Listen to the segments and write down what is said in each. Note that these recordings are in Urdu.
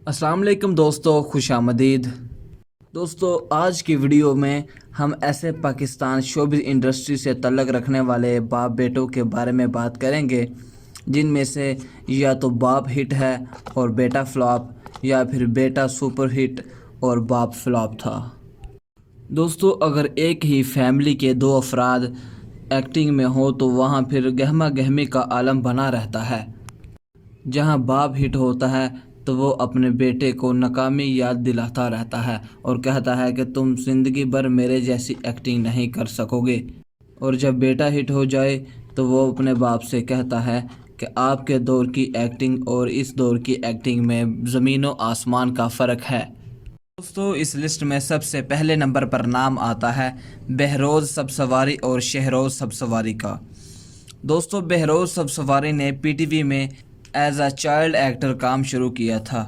السلام علیکم دوستو، خوش آمدید دوستو۔ آج کی ویڈیو میں ہم ایسے پاکستان شوبز انڈسٹری سے تعلق رکھنے والے باپ بیٹوں کے بارے میں بات کریں گے، جن میں سے یا تو باپ ہٹ ہے اور بیٹا فلاپ، یا پھر بیٹا سپر ہٹ اور باپ فلاپ تھا۔ دوستو، اگر ایک ہی فیملی کے دو افراد ایکٹنگ میں ہوں تو وہاں پھر گہما گہمی کا عالم بنا رہتا ہے۔ جہاں باپ ہٹ ہوتا ہے تو وہ اپنے بیٹے کو ناکامی یاد دلاتا رہتا ہے اور کہتا ہے کہ تم زندگی بھر میرے جیسی ایکٹنگ نہیں کر سکو گے، اور جب بیٹا ہٹ ہو جائے تو وہ اپنے باپ سے کہتا ہے کہ آپ کے دور کی ایکٹنگ اور اس دور کی ایکٹنگ میں زمین و آسمان کا فرق ہے۔ دوستو، اس لسٹ میں سب سے پہلے نمبر پر نام آتا ہے بہروز سبزواری اور شہروز سبزواری کا۔ دوستو، بہروز سبزواری نے پی ٹی وی میں ایز اے چائلڈ ایکٹر کام شروع کیا تھا،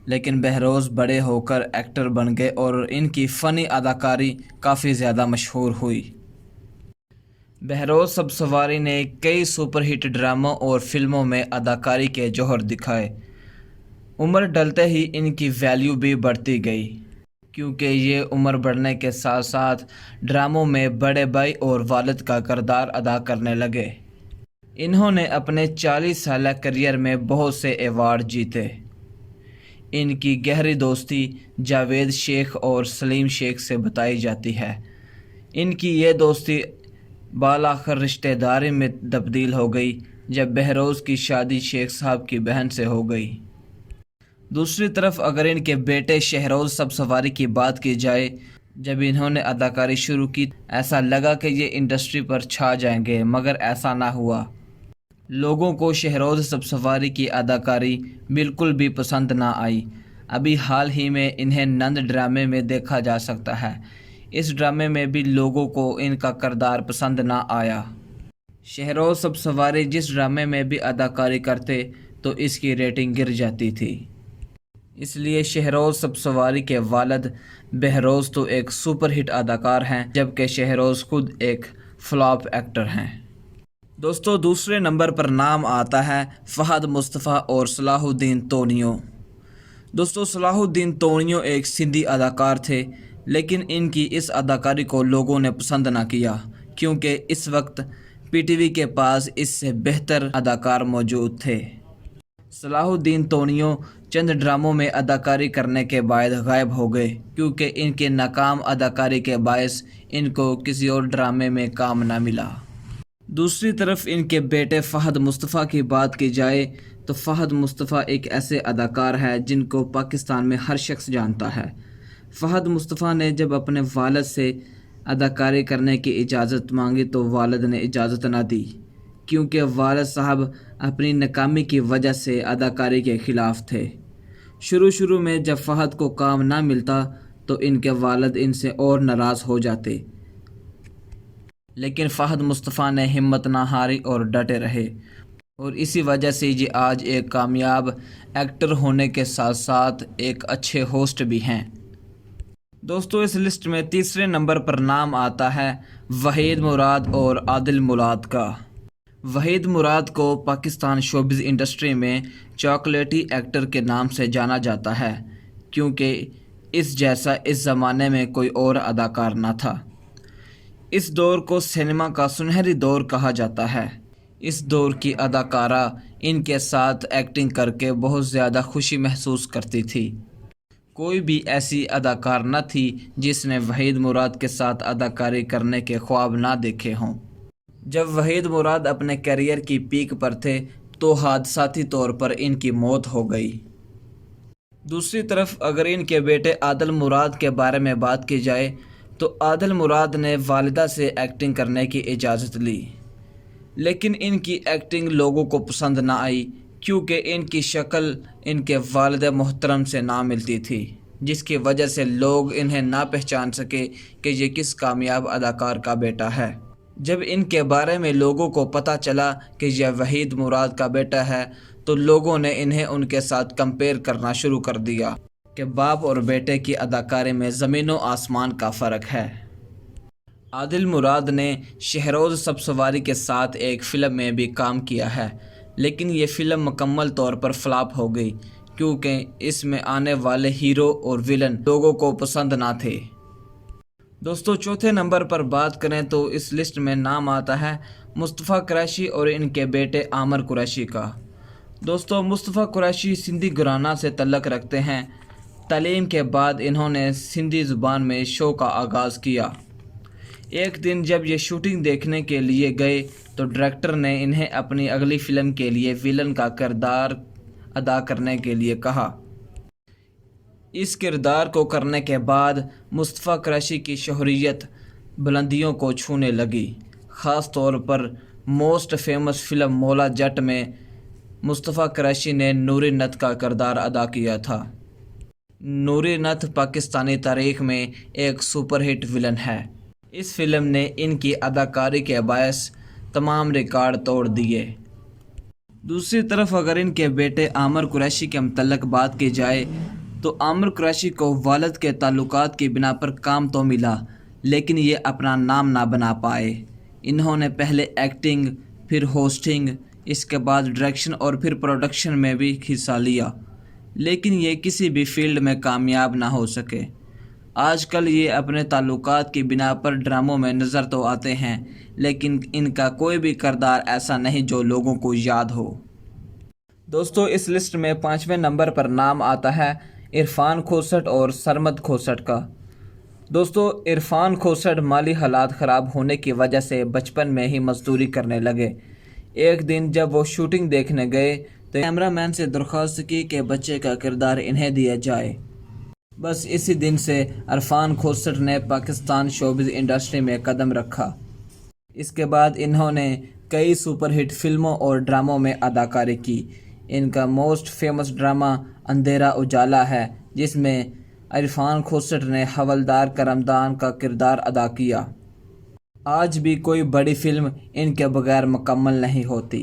لیکن بہروز بڑے ہو کر ایکٹر بن گئے اور ان کی فنی اداکاری کافی زیادہ مشہور ہوئی۔ بہروز سبزواری نے کئی سپر ہٹ ڈراموں اور فلموں میں اداکاری کے جوہر دکھائے۔ عمر ڈلتے ہی ان کی ویلیو بھی بڑھتی گئی، کیونکہ یہ عمر بڑھنے کے ساتھ ساتھ ڈراموں میں بڑے بھائی اور والد کا کردار ادا کرنے لگے۔ انہوں نے اپنے 40 سالہ کیریئر میں بہت سے ایوارڈ جیتے۔ ان کی گہری دوستی جاوید شیخ اور سلیم شیخ سے بتائی جاتی ہے۔ ان کی یہ دوستی بالآخر رشتہ داری میں تبدیل ہو گئی جب بہروز کی شادی شیخ صاحب کی بہن سے ہو گئی۔ دوسری طرف اگر ان کے بیٹے شہروز سبزواری کی بات کی جائے، جب انہوں نے اداکاری شروع کی ایسا لگا کہ یہ انڈسٹری پر چھا جائیں گے، مگر ایسا نہ ہوا۔ لوگوں کو شہروز سبزواری کی اداکاری بالکل بھی پسند نہ آئی۔ ابھی حال ہی میں انہیں نند ڈرامے میں دیکھا جا سکتا ہے۔ اس ڈرامے میں بھی لوگوں کو ان کا کردار پسند نہ آیا۔ شہروز سبزواری جس ڈرامے میں بھی اداکاری کرتے تو اس کی ریٹنگ گر جاتی تھی۔ اس لیے شہروز سبزواری کے والد بہروز تو ایک سپر ہٹ اداکار ہیں، جبکہ شہروز خود ایک فلاپ ایکٹر ہیں۔ دوستو، دوسرے نمبر پر نام آتا ہے فہد مصطفیٰ اور صلاح الدین تونیو۔ دوستو، صلاح الدین تونیو ایک سندھی اداکار تھے، لیکن ان کی اس اداکاری کو لوگوں نے پسند نہ کیا، کیونکہ اس وقت پی ٹی وی کے پاس اس سے بہتر اداکار موجود تھے۔ صلاح الدین تونیو چند ڈراموں میں اداکاری کرنے کے بعد غائب ہو گئے، کیونکہ ان کی ناکام اداکاری کے باعث ان کو کسی اور ڈرامے میں کام نہ ملا۔ دوسری طرف ان کے بیٹے فہد مصطفیٰ کی بات کی جائے تو فہد مصطفیٰ ایک ایسے اداکار ہے جن کو پاکستان میں ہر شخص جانتا ہے۔ فہد مصطفیٰ نے جب اپنے والد سے اداکاری کرنے کی اجازت مانگی تو والد نے اجازت نہ دی، کیونکہ والد صاحب اپنی ناکامی کی وجہ سے اداکاری کے خلاف تھے۔ شروع میں جب فہد کو کام نہ ملتا تو ان کے والد ان سے اور ناراض ہو جاتے، لیکن فہد مصطفیٰ نے ہمت نہ ہاری اور ڈٹے رہے، اور اسی وجہ سے یہ آج ایک کامیاب ایکٹر ہونے کے ساتھ ساتھ ایک اچھے ہوسٹ بھی ہیں۔ دوستو، اس لسٹ میں تیسرے نمبر پر نام آتا ہے وحید مراد اور عادل مراد کا۔ وحید مراد کو پاکستان شوبز انڈسٹری میں چاکلیٹی ایکٹر کے نام سے جانا جاتا ہے، کیونکہ اس جیسا اس زمانے میں کوئی اور اداکار نہ تھا۔ اس دور کو سینما کا سنہری دور کہا جاتا ہے۔ اس دور کی اداکارہ ان کے ساتھ ایکٹنگ کر کے بہت زیادہ خوشی محسوس کرتی تھی۔ کوئی بھی ایسی اداکار نہ تھی جس نے وحید مراد کے ساتھ اداکاری کرنے کے خواب نہ دیکھے ہوں۔ جب وحید مراد اپنے کیریئر کی پیک پر تھے تو حادثاتی طور پر ان کی موت ہو گئی۔ دوسری طرف اگر ان کے بیٹے عادل مراد کے بارے میں بات کی جائے تو عادل مراد نے والدہ سے ایکٹنگ کرنے کی اجازت لی، لیکن ان کی ایکٹنگ لوگوں کو پسند نہ آئی، کیونکہ ان کی شکل ان کے والد محترم سے نہ ملتی تھی، جس کی وجہ سے لوگ انہیں نہ پہچان سکے کہ یہ کس کامیاب اداکار کا بیٹا ہے۔ جب ان کے بارے میں لوگوں کو پتہ چلا کہ یہ وحید مراد کا بیٹا ہے تو لوگوں نے انہیں ان کے ساتھ کمپیئر کرنا شروع کر دیا کہ باپ اور بیٹے کی اداکاری میں زمین و آسمان کا فرق ہے۔ عادل مراد نے شہروز سبزواری کے ساتھ ایک فلم میں بھی کام کیا ہے، لیکن یہ فلم مکمل طور پر فلاپ ہو گئی، کیونکہ اس میں آنے والے ہیرو اور ویلن لوگوں کو پسند نہ تھے۔ دوستو چوتھے نمبر پر بات کریں تو اس لسٹ میں نام آتا ہے مصطفیٰ قریشی اور ان کے بیٹے عامر قریشی کا۔ دوستو مصطفیٰ قریشی سندھی گھرانہ سے تعلق رکھتے ہیں۔ تعلیم کے بعد انہوں نے سندھی زبان میں شو کا آغاز کیا۔ ایک دن جب یہ شوٹنگ دیکھنے کے لیے گئے تو ڈائریکٹر نے انہیں اپنی اگلی فلم کے لیے ویلن کا کردار ادا کرنے کے لیے کہا۔ اس کردار کو کرنے کے بعد مصطفیٰ قریشی کی شہرت بلندیوں کو چھونے لگی۔ خاص طور پر موسٹ فیمس فلم مولا جٹ میں مصطفیٰ قریشی نے نوری نتھ کا کردار ادا کیا تھا۔ نوری نتھ پاکستانی تاریخ میں ایک سپر ہٹ ویلن ہے۔ اس فلم نے ان کی اداکاری کے باعث تمام ریکارڈ توڑ دیے۔ دوسری طرف اگر ان کے بیٹے عامر قریشی کے متعلق بات کی جائے تو عامر قریشی کو والد کے تعلقات کی بنا پر کام تو ملا لیکن یہ اپنا نام نہ بنا پائے۔ انہوں نے پہلے ایکٹنگ، پھر ہوسٹنگ، اس کے بعد ڈائریکشن اور پھر پروڈکشن میں بھی حصہ لیا لیکن یہ کسی بھی فیلڈ میں کامیاب نہ ہو سکے۔ آج کل یہ اپنے تعلقات کی بنا پر ڈراموں میں نظر تو آتے ہیں لیکن ان کا کوئی بھی کردار ایسا نہیں جو لوگوں کو یاد ہو۔ دوستو اس لسٹ میں 5ویں نمبر پر نام آتا ہے عرفان کھوسٹ اور سرمد کھوسٹ کا۔ دوستو عرفان کھوسٹ مالی حالات خراب ہونے کی وجہ سے بچپن میں ہی مزدوری کرنے لگے۔ ایک دن جب وہ شوٹنگ دیکھنے گئے تو کیمرہ مین سے درخواست کی کہ بچے کا کردار انہیں دیا جائے۔ بس اسی دن سے عرفان کھوسٹ نے پاکستان شوبز انڈسٹری میں قدم رکھا۔ اس کے بعد انہوں نے کئی سپر ہٹ فلموں اور ڈراموں میں اداکاری کی۔ ان کا موسٹ فیمس ڈرامہ اندھیرا اجالا ہے جس میں عرفان کھوسٹ نے حوالدار کرمدان کا کردار ادا کیا۔ آج بھی کوئی بڑی فلم ان کے بغیر مکمل نہیں ہوتی۔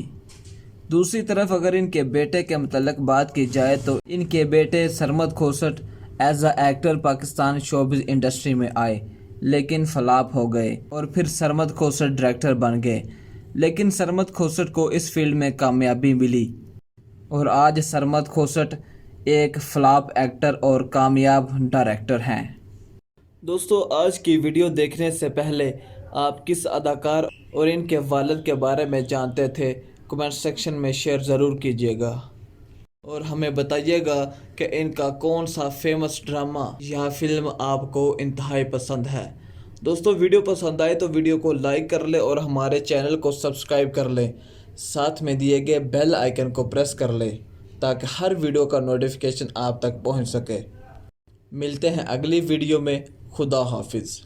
دوسری طرف اگر ان کے بیٹے کے متعلق بات کی جائے تو ان کے بیٹے Sarmad Khoosat as a actor Pakistan showbiz industry میں آئے لیکن فلاپ ہو گئے اور پھر سرمد کھوسٹ ڈائریکٹر بن گئے لیکن سرمد کھوسٹ کو اس فیلڈ میں کامیابی ملی اور آج سرمد کھوسٹ ایک فلاپ ایکٹر اور کامیاب ڈائریکٹر ہیں۔ دوستو آج کی ویڈیو دیکھنے سے پہلے آپ کس اداکار اور ان کے والد کے بارے میں جانتے تھے؟ کمنٹ سیکشن میں شیئر ضرور کیجیے گا اور ہمیں بتائیے گا کہ ان کا کون سا فیمس ڈرامہ یا فلم آپ کو انتہائی پسند ہے۔ دوستو ویڈیو پسند آئے تو ویڈیو کو لائک کر لیں اور ہمارے چینل کو سبسکرائب کر لیں، ساتھ میں دیے گئے بیل آئیکن کو پریس کر لیں تاکہ ہر ویڈیو کا نوٹیفیکیشن آپ تک پہنچ سکے۔ ملتے ہیں اگلی ویڈیو میں۔ خدا حافظ۔